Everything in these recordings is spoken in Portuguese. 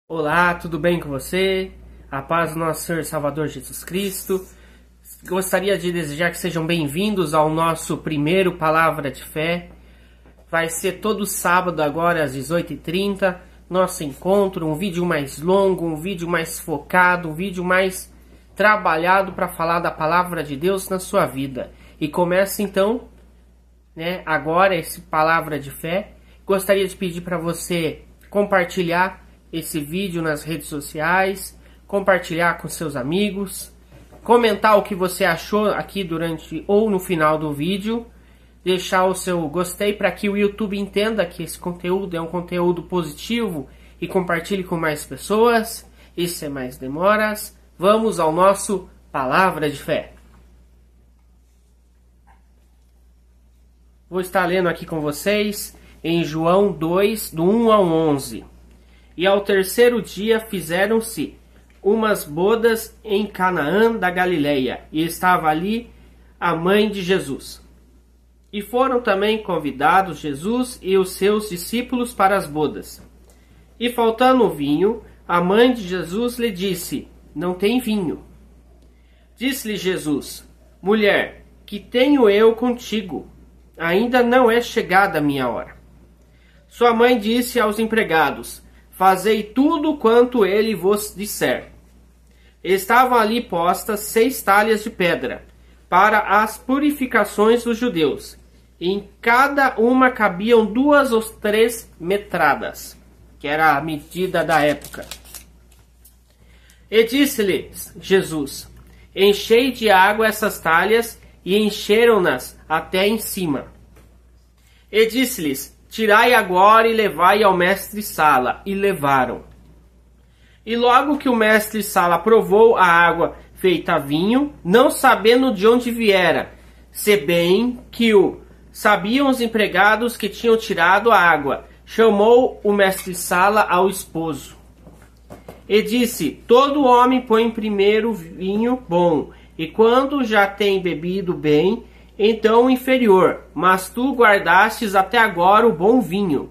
Olá, tudo bem com você? A paz do nosso Senhor e Salvador Jesus Cristo. Gostaria de desejar que sejam bem-vindos ao nosso primeiro Palavra de Fé. Vai ser todo sábado agora às 18h30, nosso encontro, um vídeo mais longo, um vídeo mais focado, um vídeo mais trabalhado para falar da Palavra de Deus na sua vida. E começa então, agora esse Palavra de Fé. Gostaria de pedir para você compartilhar esse vídeo nas redes sociais, compartilhar com seus amigos, comentar o que você achou aqui durante ou no final do vídeo, deixar o seu gostei para que o YouTube entenda que esse conteúdo é um conteúdo positivo e compartilhe com mais pessoas. E sem mais demoras, vamos ao nosso Palavra de Fé. Vou estar lendo aqui com vocês em João 2, do 1 ao 11. E ao terceiro dia fizeram-se umas bodas em Canaã da Galileia, e estava ali a mãe de Jesus. E foram também convidados Jesus e os seus discípulos para as bodas. E faltando o vinho, a mãe de Jesus lhe disse: não tem vinho. Disse-lhe Jesus: mulher, que tenho eu contigo? Ainda não é chegada a minha hora. Sua mãe disse aos empregados: fazei tudo quanto ele vos disser. Estavam ali postas 6 talhas de pedra, para as purificações dos judeus. Em cada uma cabiam 2 ou 3 metradas, que era a medida da época. E disse-lhes Jesus: enchei de água essas talhas, e encheram-nas até em cima. E disse-lhes: tirai agora e levai ao mestre-sala. E levaram. E logo que o mestre-sala provou a água feita vinho, não sabendo de onde viera, se bem que o sabiam os empregados que tinham tirado a água, chamou o mestre-sala ao esposo. E disse: todo homem põe primeiro vinho bom, e quando já tem bebido bem, então o inferior, mas tu guardastes até agora o bom vinho.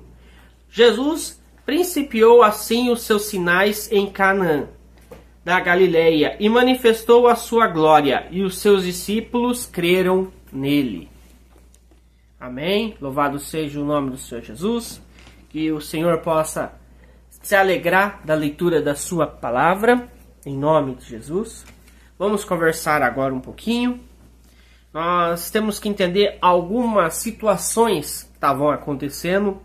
Jesus principiou assim os seus sinais em Canaã da Galileia e manifestou a sua glória, e os seus discípulos creram nele. Amém? Louvado seja o nome do Senhor Jesus. Que o Senhor possa se alegrar da leitura da sua palavra, em nome de Jesus. Vamos conversar agora um pouquinho. Nós temos que entender algumas situações que estavam acontecendo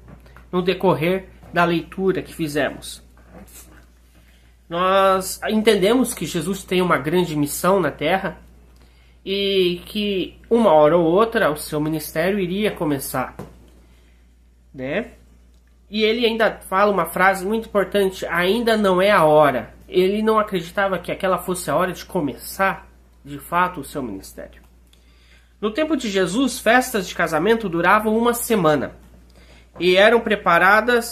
no decorrer da leitura que fizemos. Nós entendemos que Jesus tem uma grande missão na terra e que uma hora ou outra o seu ministério iria começar, E ele ainda fala uma frase muito importante: ainda não é a hora. Ele não acreditava que aquela fosse a hora de começar, de fato, o seu ministério. No tempo de Jesus, festas de casamento duravam uma semana. E era preparado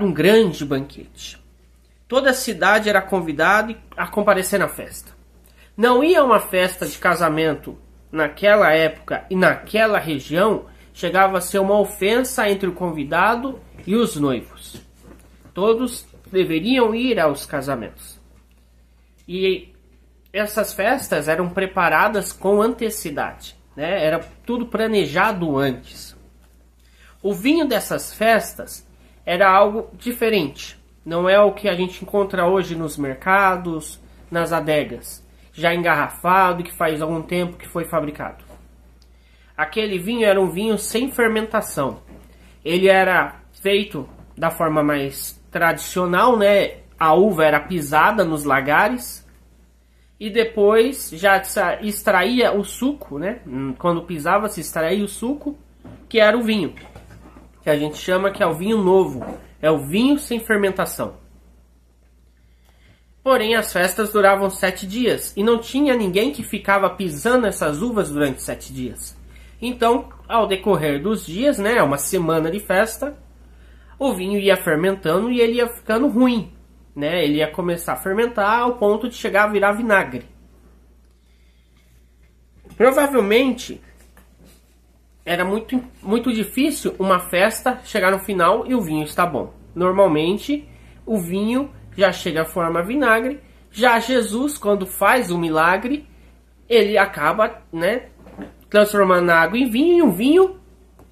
um grande banquete. Toda a cidade era convidada a comparecer na festa. Não ia uma festa de casamento naquela época e naquela região, chegava a ser uma ofensa entre o convidado e os noivos. Todos deveriam ir aos casamentos. E essas festas eram preparadas com antecedência, Era tudo planejado antes. O vinho dessas festas era algo diferente. Não é o que a gente encontra hoje nos mercados, nas adegas, já engarrafado, que faz algum tempo que foi fabricado. Aquele vinho era um vinho sem fermentação. Ele era feito da forma mais tradicional, A uva era pisada nos lagares e depois já extraía o suco, Quando pisava, se extraía o suco, que era o vinho, que a gente chama que é o vinho novo, é o vinho sem fermentação. Porém, as festas duravam 7 dias e não tinha ninguém que ficava pisando essas uvas durante 7 dias. Então, ao decorrer dos dias, uma semana de festa, o vinho ia fermentando e ele ia ficando ruim, Ele ia começar a fermentar ao ponto de chegar a virar vinagre. Provavelmente era muito difícil uma festa chegar no final e o vinho está bom. Normalmente o vinho já chega a formar vinagre. Já Jesus, quando faz o milagre, ele acaba, né, transformando a água em vinho, e um vinho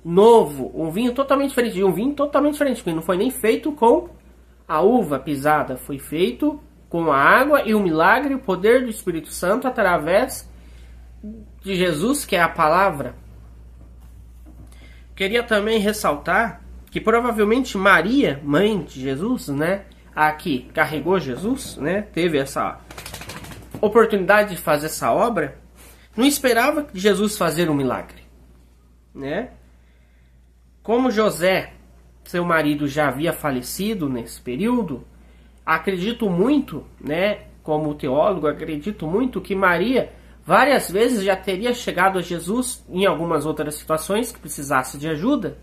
novo, um vinho totalmente diferente, porque não foi nem feito com a uva pisada, foi feito com a água e o milagre, o poder do Espírito Santo através de Jesus, que é a palavra. Queria também ressaltar que provavelmente Maria, mãe de Jesus, né, a que carregou Jesus, né, teve essa oportunidade de fazer essa obra, não esperava Jesus fazer um milagre, né? Como José, seu marido, já havia falecido nesse período, acredito muito, né, como teólogo, acredito muito que Maria várias vezes já teria chegado a Jesus em algumas outras situações que precisasse de ajuda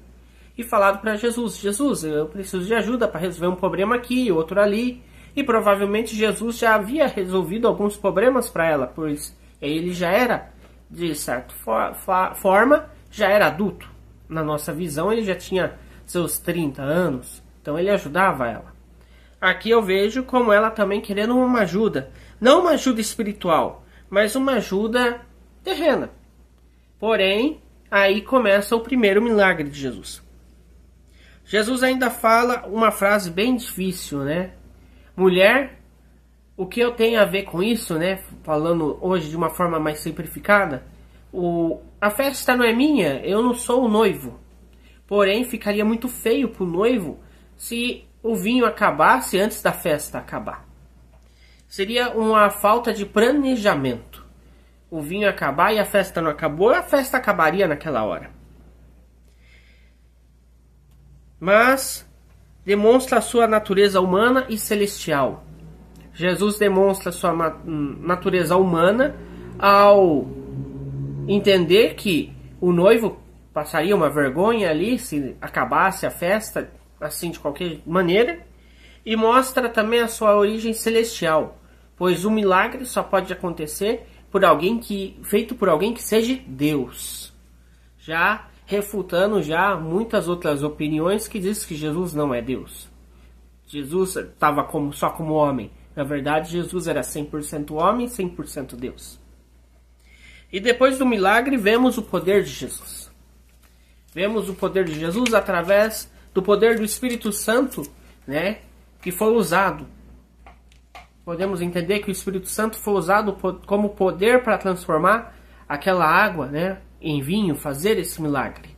e falado para Jesus: Jesus, eu preciso de ajuda para resolver um problema aqui, outro ali. E provavelmente Jesus já havia resolvido alguns problemas para ela, pois ele já era, de certa forma, já era adulto. Na nossa visão, ele já tinha seus 30 anos, então ele ajudava ela. Aqui eu vejo como ela também querendo uma ajuda, não uma ajuda espiritual, mas uma ajuda terrena. Porém, aí começa o primeiro milagre de Jesus. Jesus ainda fala uma frase bem difícil, né? Mulher, o que eu tenho a ver com isso, né? Falando hoje de uma forma mais simplificada, a festa não é minha, eu não sou o noivo. Porém, ficaria muito feio para o noivo se o vinho acabasse antes da festa acabar. Seria uma falta de planejamento. O vinho acabar e a festa não acabou, a festa acabaria naquela hora. Mas demonstra a sua natureza humana e celestial. Jesus demonstra a sua natureza humana ao entender que o noivo passaria uma vergonha ali se acabasse a festa assim de qualquer maneira, e mostra também a sua origem celestial, pois o milagre só pode acontecer feito por alguém que seja Deus. Já refutando muitas outras opiniões que dizem que Jesus não é Deus. Jesus estava só como homem. Na verdade, Jesus era 100% homem, 100% Deus. E depois do milagre, vemos o poder de Jesus. Vemos o poder de Jesus através do poder do Espírito Santo, né, que foi usado. Podemos entender que o Espírito Santo foi usado como poder para transformar aquela água, né, em vinho, fazer esse milagre.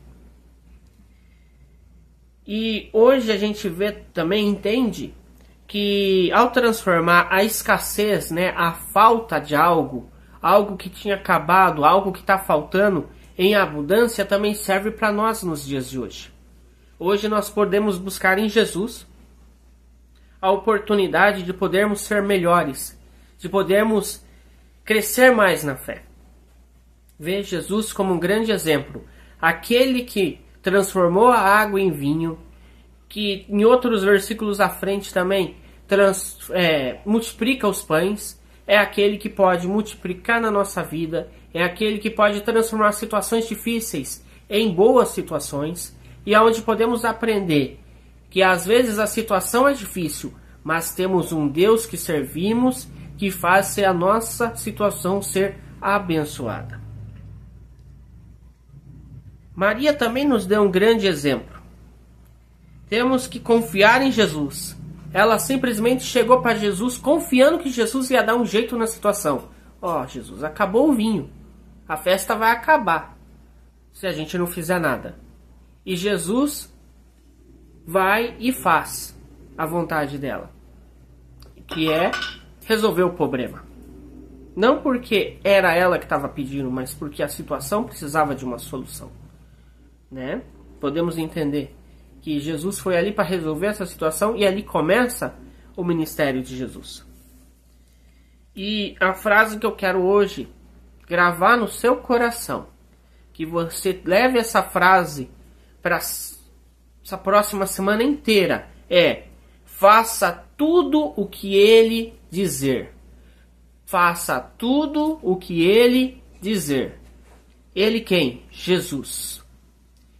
E hoje a gente entende que ao transformar a escassez, né, a falta de algo que tinha acabado, algo que está faltando, em abundância, também serve para nós nos dias de hoje. Hoje nós podemos buscar em Jesus a oportunidade de podermos ser melhores, de podermos crescer mais na fé. Vê Jesus como um grande exemplo, aquele que transformou a água em vinho, que em outros versículos à frente também multiplica os pães, é aquele que pode multiplicar na nossa vida, é aquele que pode transformar situações difíceis em boas situações, e aonde podemos aprender que às vezes a situação é difícil, mas temos um Deus que servimos, que faz a nossa situação ser abençoada. Maria também nos deu um grande exemplo. Temos que confiar em Jesus. Ela simplesmente chegou para Jesus confiando que Jesus ia dar um jeito na situação. Jesus, acabou o vinho. A festa vai acabar se a gente não fizer nada. E Jesus vai e faz a vontade dela, que é resolver o problema. Não porque era ela que estava pedindo, mas porque a situação precisava de uma solução, né? Podemos entender que Jesus foi ali para resolver essa situação, e ali começa o ministério de Jesus. E a frase que eu quero hoje gravar no seu coração, que você leve essa frase para essa próxima semana inteira, é: faça tudo o que ele dizer. Faça tudo o que ele dizer. Ele quem? Jesus.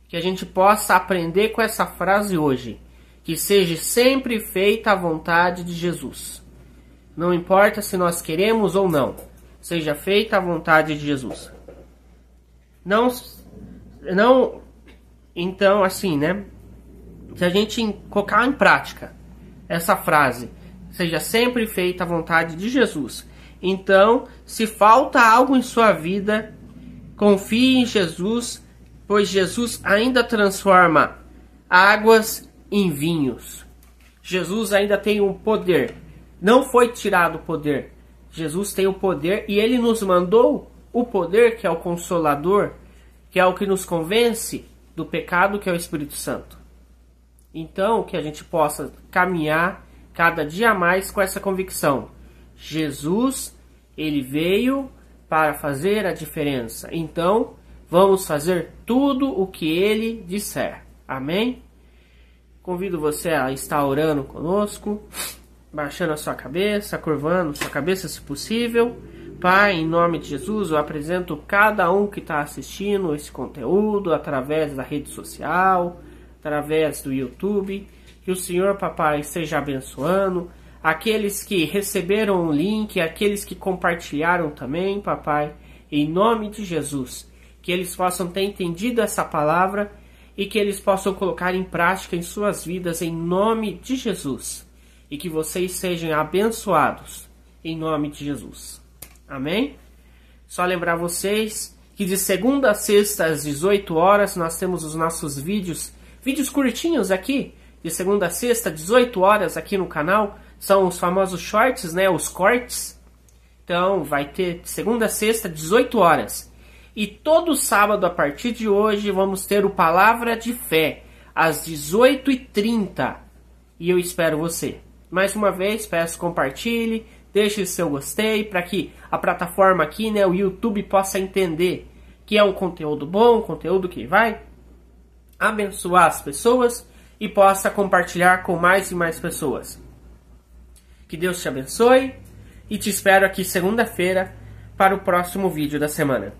Que a gente possa aprender com essa frase hoje, que seja sempre feita a vontade de Jesus. Não importa se nós queremos ou não, seja feita a vontade de Jesus. Então, assim, né? Se a gente colocar em prática essa frase, seja sempre feita a vontade de Jesus. Então, se falta algo em sua vida, confie em Jesus, pois Jesus ainda transforma águas em vinhos. Jesus ainda tem um poder. Não foi tirado o poder. Jesus tem o poder e Ele nos mandou o poder, que é o Consolador, que é o que nos convence do pecado, que é o Espírito Santo. Então, que a gente possa caminhar cada dia mais com essa convicção. Jesus, Ele veio para fazer a diferença. Então, vamos fazer tudo o que Ele disser. Amém? Convido você a estar orando conosco, baixando a sua cabeça, curvando a sua cabeça se possível. Pai, em nome de Jesus, eu apresento cada um que está assistindo esse conteúdo através da rede social, através do YouTube. Que o Senhor, papai, esteja abençoando aqueles que receberam o link, aqueles que compartilharam também, papai, em nome de Jesus. Que eles possam ter entendido essa palavra e que eles possam colocar em prática em suas vidas, em nome de Jesus. E que vocês sejam abençoados, em nome de Jesus. Amém? Só lembrar vocês que de segunda a sexta às 18 horas nós temos os nossos vídeos curtinhos aqui, de segunda a sexta, 18 horas aqui no canal. São os famosos shorts, né? Os cortes. Então vai ter de segunda a sexta, 18 horas. E todo sábado, a partir de hoje, vamos ter o Palavra de Fé, às 18h30. E eu espero você. Mais uma vez, peço compartilhe, deixe seu gostei, para que a plataforma aqui, né, o YouTube, possa entender que é um conteúdo bom, um conteúdo que vai abençoar as pessoas e possa compartilhar com mais e mais pessoas. Que Deus te abençoe e te espero aqui segunda-feira para o próximo vídeo da semana.